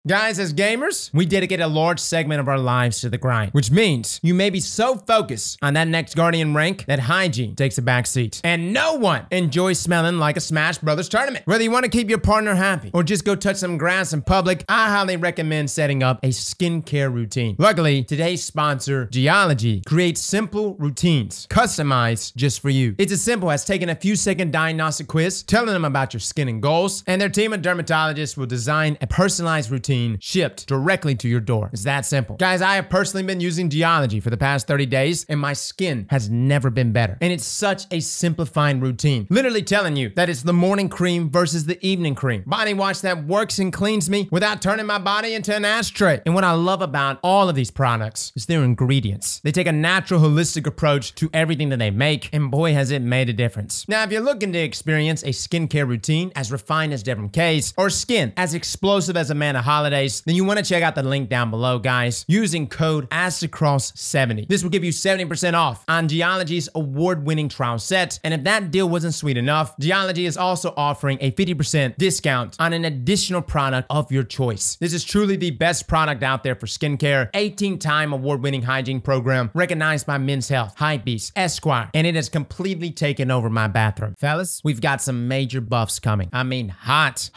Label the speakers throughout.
Speaker 1: Guys, as gamers, we dedicate a large segment of our lives to the grind, which means you may be so focused on that next Guardian rank that hygiene takes a backseat. And no one enjoys smelling like a Smash Brothers tournament. Whether you want to keep your partner happy or just go touch some grass in public, I highly recommend setting up a skincare routine. Luckily, today's sponsor, Geology, creates simple routines, customized just for you. It's as simple as taking a few second diagnostic quiz, telling them about your skin and goals, and their team of dermatologists will design a personalized routine shipped directly to your door. It's that simple. Guys, I have personally been using Geology for the past 30 days and my skin has never been better. And it's such a simplifying routine. Literally telling you that it's the morning cream versus the evening cream. Body wash that works and cleans me without turning my body into an ashtray. And what I love about all of these products is their ingredients. They take a natural, holistic approach to everything that they make, and boy, has it made a difference. Now, if you're looking to experience a skincare routine as refined as Devin K's or skin as explosive as Amanda Holidays, then you want to check out the link down below, guys, using code Aztecross70. This will give you 70% off on Geology's award-winning trial set, and if that deal wasn't sweet enough, Geology is also offering a 50% discount on an additional product of your choice. This is truly the best product out there for skincare, 18-time award-winning hygiene program, recognized by Men's Health, Hypebeast, Esquire, and it has completely taken over my bathroom. Fellas, we've got some major buffs coming. I mean, hot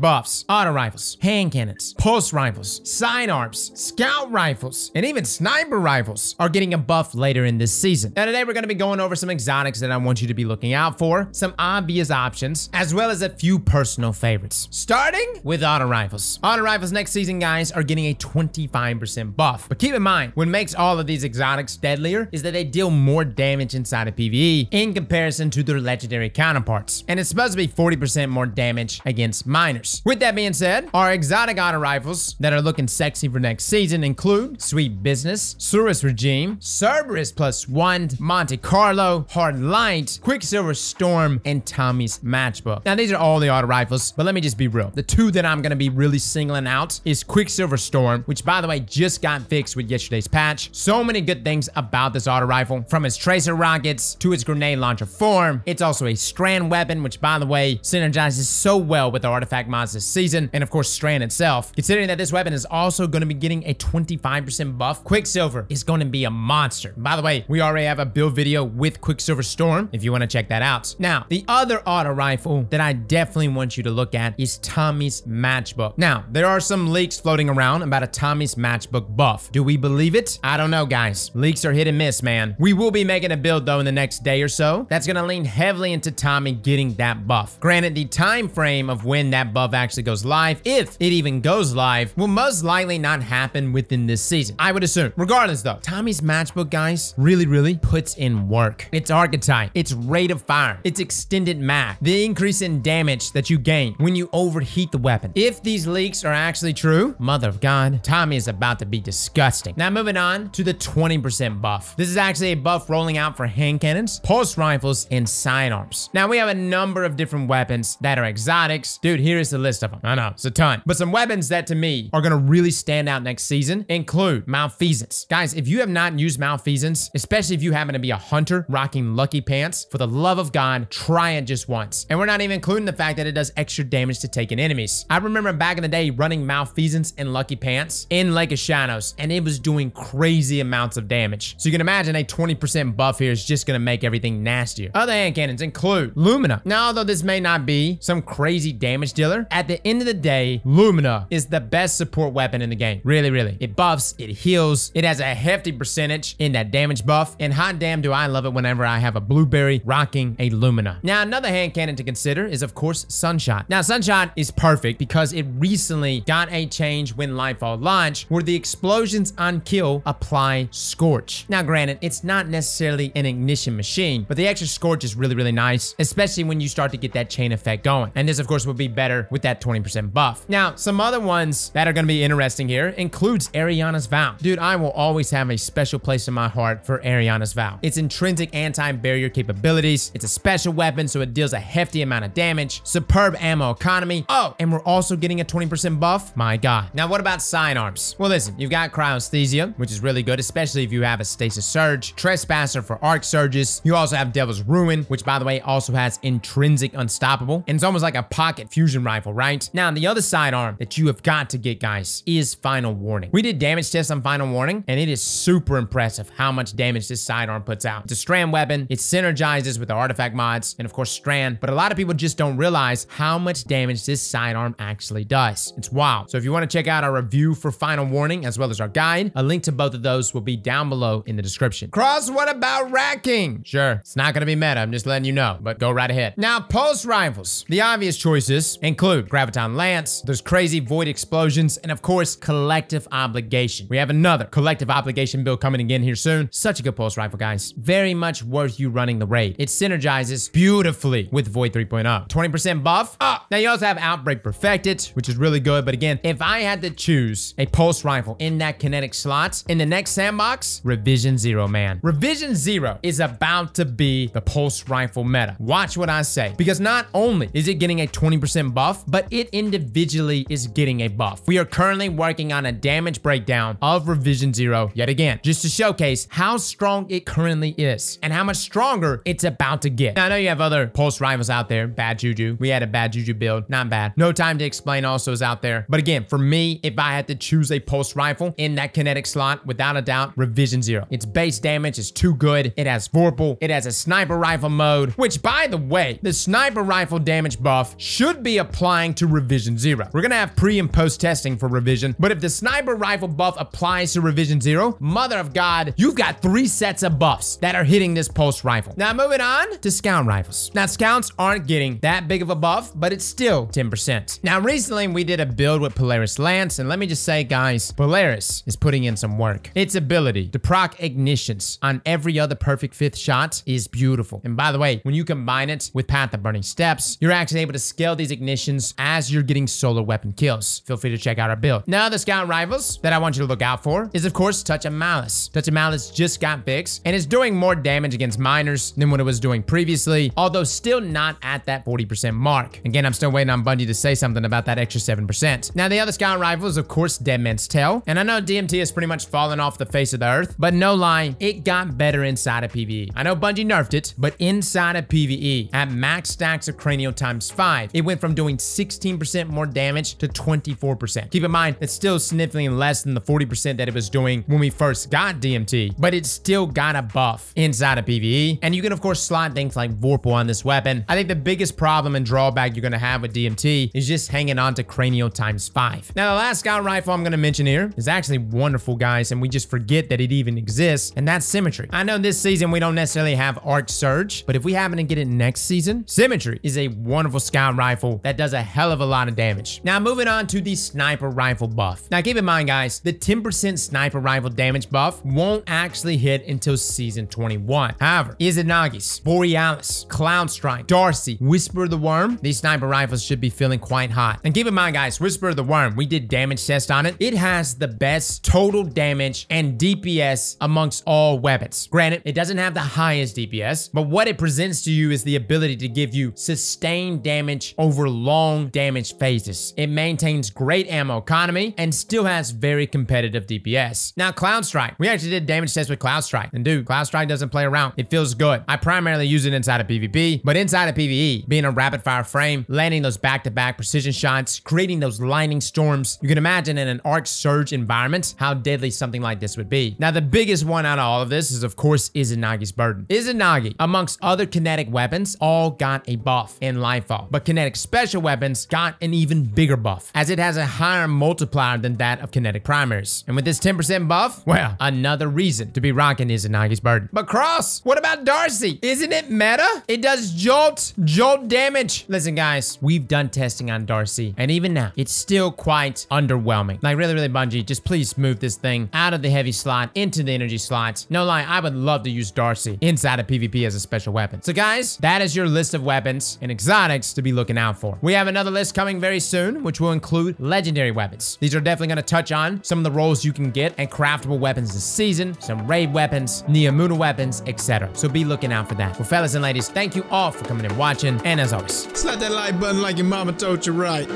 Speaker 1: buffs. Auto rifles, hand cannons, pulse rifles, sidearms, scout rifles, and even sniper rifles are getting a buff later in this season. Now today we're going to be going over some exotics that I want you to be looking out for, some obvious options, as well as a few personal favorites. Starting with auto rifles. Auto rifles next season, guys, are getting a 25% buff. But keep in mind, what makes all of these exotics deadlier is that they deal more damage inside of PvE in comparison to their legendary counterparts. And it's supposed to be 40% more damage against minors. With that being said, our exotic auto rifles that are looking sexy for next season include Sweet Business, Surus Regime, Cerberus +1, Monte Carlo, Hard Light, Quicksilver Storm, and Tommy's Matchbook. Now these are all the auto rifles, but let me just be real. The two that I'm gonna be really singling out is Quicksilver Storm, which by the way just got fixed with yesterday's patch. So many good things about this auto rifle, from its tracer rockets to its grenade launcher form. It's also a strand weapon, which by the way synergizes so well with the artifact mods this season, and of course strand itself. Considering that this weapon is also going to be getting a 25% buff, Quicksilver is going to be a monster. By the way, we already have a build video with Quicksilver Storm if you want to check that out. Now, the other auto rifle that I definitely want you to look at is Tommy's Matchbook. Now, there are some leaks floating around about a Tommy's Matchbook buff. Do we believe it? I don't know, guys. Leaks are hit and miss, man. We will be making a build though in the next day or so that's going to lean heavily into Tommy getting that buff. Granted, the time frame of when that buff actually goes live, if it even goes live, will most likely not happen within this season, I would assume. Regardless though, Tommy's Matchbook, guys, really puts in work. Its archetype, its rate of fire, its extended mag, the increase in damage that you gain when you overheat the weapon. If these leaks are actually true, mother of God, Tommy is about to be disgusting. Now moving on to the 20% buff. This is actually a buff rolling out for hand cannons, pulse rifles, and sidearms. Now we have a number of different weapons that are exotics. Dude, here is the list of them. I know, it's a ton. But some weapons that to me are gonna really stand out next season include Malfeasance. Guys, if you have not used Malfeasance, especially if you happen to be a hunter rocking Lucky Pants, for the love of God, try it just once. And we're not even including the fact that it does extra damage to taken enemies. I remember back in the day running Malfeasance and Lucky Pants in Lake of Shadows, and it was doing crazy amounts of damage. So you can imagine a 20% buff here is just gonna make everything nastier. Other hand cannons include Lumina. Now, although this may not be some crazy damage dealer, at the end of the day, Lumina is the best support weapon in the game. Really. It buffs, it heals, it has a hefty percentage in that damage buff, and hot damn do I love it whenever I have a blueberry rocking a Lumina. Now, another hand cannon to consider is of course Sunshot. Now, Sunshot is perfect because it recently got a change when Lightfall launched where the explosions on kill apply Scorch. Now, granted, it's not necessarily an ignition machine, but the extra Scorch is really nice, especially when you start to get that chain effect going. And this, of course, will be better with that 20% buff. Now, some other ones that are going to be interesting here includes Ariana's Vow. Dude, I will always have a special place in my heart for Ariana's Vow. Its intrinsic anti-barrier capabilities, it's a special weapon, so it deals a hefty amount of damage, superb ammo economy. Oh, and we're also getting a 20% buff. My God. Now, what about sidearms? Well, listen, you've got Cryosthesia, which is really good, especially if you have a Stasis Surge, Trespasser for Arc Surges. You also have Devil's Ruin, which by the way also has intrinsic unstoppable, and it's almost like a pocket fusion rifle, right? Now, the other sidearm that that you have got to get, guys, is Final Warning. We did damage tests on Final Warning, and it is super impressive how much damage this sidearm puts out. It's a strand weapon. It synergizes with the artifact mods and, of course, strand. But a lot of people just don't realize how much damage this sidearm actually does. It's wild. So if you want to check out our review for Final Warning, as well as our guide, a link to both of those will be down below in the description. Cross, what about racking? Sure, it's not going to be meta. I'm just letting you know, but go right ahead. Now, pulse rifles. The obvious choices include Graviton Lance, there's crazy Void Explosions, and of course, Collective Obligation. We have another Collective Obligation build coming again here soon. Such a good pulse rifle, guys. Very much worth you running the raid. It synergizes beautifully with Void 3.0. 20% buff. Now you also have Outbreak Perfected, which is really good, but again, if I had to choose a pulse rifle in that kinetic slot in the next sandbox, Revision 0, man. Revision 0 is about to be the pulse rifle meta. Watch what I say, because not only is it getting a 20% buff, but it individually is getting a buff. We are currently working on a damage breakdown of Revision 0 yet again, just to showcase how strong it currently is and how much stronger it's about to get. Now, I know you have other pulse rifles out there. Bad Juju. We had a Bad Juju build. Not bad. No Time to Explain also is out there. But again, for me, if I had to choose a pulse rifle in that kinetic slot, without a doubt, Revision 0. Its base damage is too good. It has Vorpal. It has a sniper rifle mode, which, by the way, the sniper rifle damage buff should be applying to Revision 0. We're gonna have pre and post testing for Revision, but if the sniper rifle buff applies to Revision 0, mother of God, you've got 3 sets of buffs that are hitting this pulse rifle. Now, moving on to scout rifles. Now, scouts aren't getting that big of a buff, but it's still 10%. Now, recently, we did a build with Polaris Lance, and let me just say, guys, Polaris is putting in some work. Its ability to proc ignitions on every other perfect 5th shot is beautiful. And by the way, when you combine it with Path of Burning Steps, you're actually able to scale these ignitions as you're getting solar weapon kills. Feel free to check out our build. Now, the scout rifles that I want you to look out for is, of course, Touch of Malice. Touch of Malice just got fixed, and it's doing more damage against miners than what it was doing previously, although still not at that 40% mark. Again, I'm still waiting on Bungie to say something about that extra 7%. Now, the other scout rifle is, of course, Dead Man's Tell, and I know DMT has pretty much fallen off the face of the earth, but no lie, it got better inside of PvE. I know Bungie nerfed it, but inside of PvE, at max stacks of cranial times 5, it went from doing 16% more damage to 24%. Keep in mind, it's still significantly less than the 40% that it was doing when we first got DMT, but it still got a buff inside of PvE, and you can, of course, slot things like Vorpal on this weapon. I think the biggest problem and drawback you're gonna have with DMT is just hanging on to cranial times 5. Now, the last scout rifle I'm gonna mention here is actually wonderful, guys, and we just forget that it even exists, and that's Symmetry. I know this season we don't necessarily have Arc Surge, but if we happen to get it next season, Symmetry is a wonderful scout rifle that does a hell of a lot of damage. Now, moving on to the sniper rifle buff. Now, keep in mind, guys, the 10% sniper rifle damage buff won't actually hit until season 21. However, Izanagi's, Borealis, Cloud Strike, Darcy, Whisper of the Worm, these sniper rifles should be feeling quite hot. And keep in mind, guys, Whisper of the Worm, we did damage test on it. It has the best total damage and DPS amongst all weapons. Granted, it doesn't have the highest DPS, but what it presents to you is the ability to give you sustained damage over long damage phases. It maintains great ammo economy and still has very competitive DPS. Now, Cloud Strike. We actually did damage tests with Cloud Strike, and dude, Cloud Strike doesn't play around. It feels good. I primarily use it inside of PvP, but inside of PvE, being a rapid fire frame, landing those back-to-back precision shots, creating those lightning storms, you can imagine in an Arc Surge environment how deadly something like this would be. Now, the biggest one out of all of this is, of course, Izanagi's Burden. Izanagi, amongst other kinetic weapons, all got a buff in Lightfall, but kinetic special weapons got an even bigger buff, as it has a higher multiplier than that of kinetic primaries. And with this 10% buff, well, another reason to be rocking Izanagi's Burden. But Cross, what about Darcy? Isn't it meta? It does jolt damage. Listen, guys, we've done testing on Darcy, and even now, it's still quite underwhelming. Like, really, Bungie, just please move this thing out of the heavy slot into the energy slot. No lie, I would love to use Darcy inside of PvP as a special weapon. So guys, that is your list of weapons and exotics to be looking out for. We have another list coming very soon, which will include legendary weapons. These are definitely going to touch on some of the roles you can get and craftable weapons this season, some raid weapons, Neomuna weapons, etc. So be looking out for that. Well, fellas and ladies, thank you all for coming and watching, and as always,
Speaker 2: Slap that like button like your mama told you right.